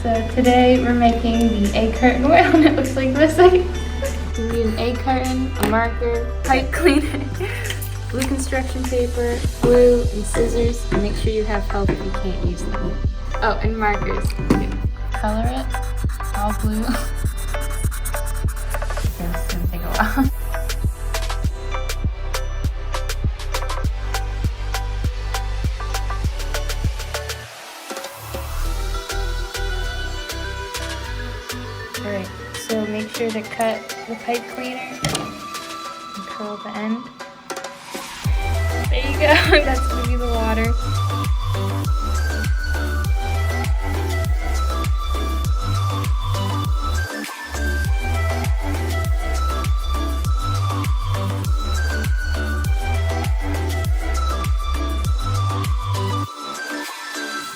So today we're making the egg carton oil and it looks like this. You need an egg carton, a marker, pipe cleaner, blue construction paper, glue, and scissors. And make sure you have help if you can't use them. Oh, and markers. Color it, all blue. It's gonna take a while. Alright, so make sure to cut the pipe cleaner and curl the end. There you go, that's going to be the water.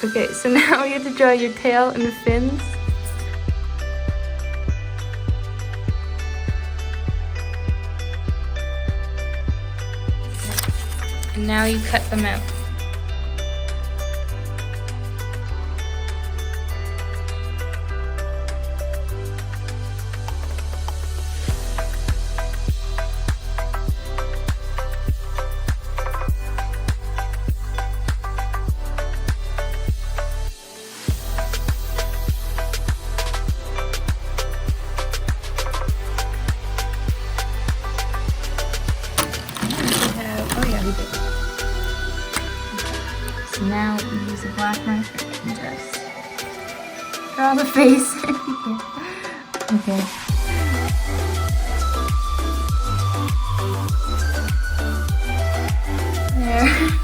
Okay, so now we have to draw your tail and the fins. And now you cut them out. Oh yeah, we did. So now we use a black marker and just draw the face. Yeah. Okay. There.